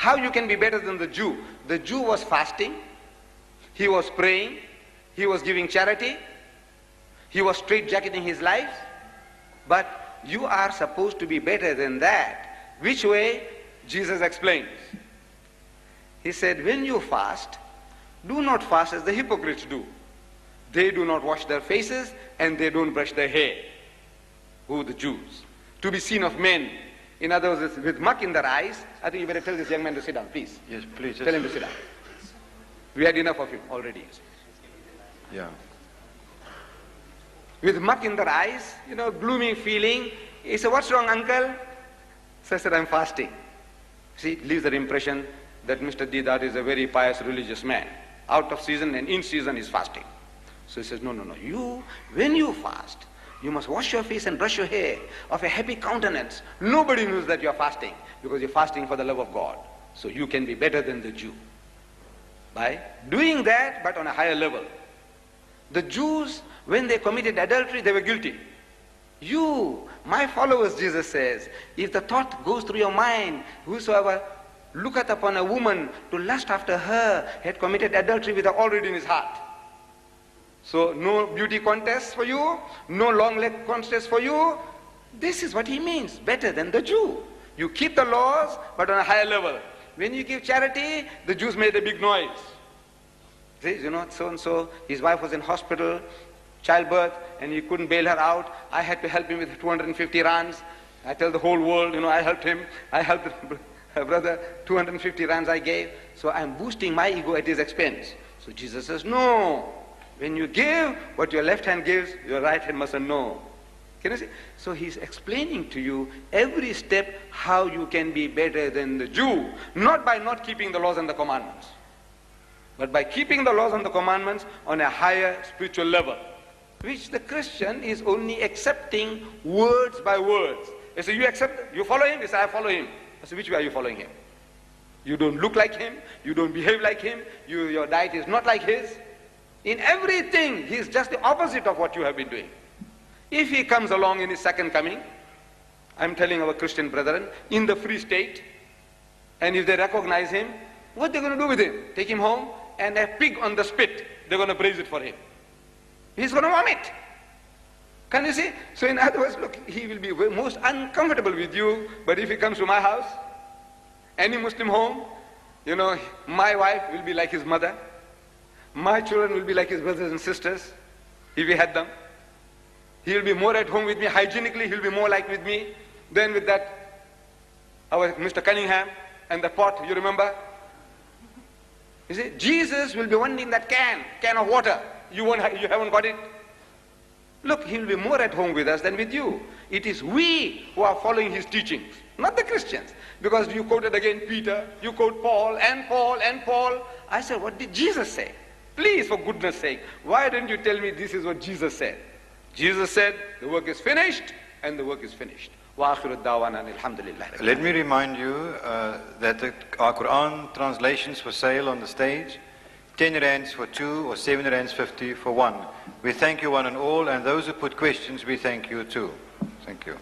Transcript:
How you can be better than the Jew? The Jew was fasting, he was praying, he was giving charity, he was straitjacketing his life, but you are supposed to be better than that. Which way? Jesus explains. He said, when you fast, do not fast as the hypocrites do. They do not wash their faces and they don't brush their hair. Who? The Jews. To be seen of men. In other words, with muck in their eyes. I think you better tell this young man to sit down, please. Yes, please. Tell him to sit down. We had enough of him already. Yeah. With muck in their eyes, gloomy feeling. He said, what's wrong, uncle? So I said, I'm fasting. See, it leaves the impression that Mr. Deedat is a very pious religious man. Out of season and in season he's fasting. So he says, no. When you fast, you must wash your face and brush your hair of a happy countenance. Nobody knows that you're fasting because you're fasting for the love of God. So you can be better than the Jew by doing that, but on a higher level. The Jews, when they committed adultery, they were guilty. You, my followers, Jesus says, if the thought goes through your mind, whosoever looketh upon a woman to lust after her had committed adultery with her already in his heart. So no beauty contest for you, no long leg contest for you. This is what he means, better than the Jew. You keep the laws, but on a higher level. When you give charity, the Jews made a big noise. See, so-and-so, his wife was in hospital, childbirth, and he couldn't bail her out. I had to help him with 250 rands. I tell the whole world, I helped him. I helped her brother, 250 rands I gave. So I'm boosting my ego at his expense. So Jesus says, no. When you give, what your left hand gives, your right hand mustn't know. Can you see? So he's explaining to you every step how you can be better than the Jew. Not by not keeping the laws and the commandments, but by keeping the laws and the commandments on a higher spiritual level, which the Christian is only accepting words by words. They say, you accept, you follow him? They say, I follow him. I say, which way are you following him? You don't look like him, you don't behave like him, your diet is not like his. In everything, he is just the opposite of what you have been doing. If he comes along in his second coming, I'm telling our Christian brethren, in the free state, and if they recognize him, what they're going to do with him? Take him home, and a pig on the spit, they're going to praise it for him. He's going to vomit. Can you see? So in other words, look, he will be most uncomfortable with you, but if he comes to my house, any Muslim home, my wife will be like his mother, my children will be like his brothers and sisters, if he had them. He'll be more at home with me, hygienically he'll be more like with me than with that, our Mr. Cunningham and the pot, you remember? You see, Jesus will be wanting that can of water. You haven't got it? Look, he will be more at home with us than with you. It is we who are following his teachings, not the Christians. Because you quoted again Peter, you quote Paul and Paul and Paul. I said, what did Jesus say? Please, for goodness sake, why didn't you tell me this is what Jesus said? Jesus said, the work is finished, and the work is finished. Let me remind you that our Quran translations for sale on the stage, 10 rands for 2 or 7 rands 50 for 1. We thank you one and all, and those who put questions, we thank you too. Thank you.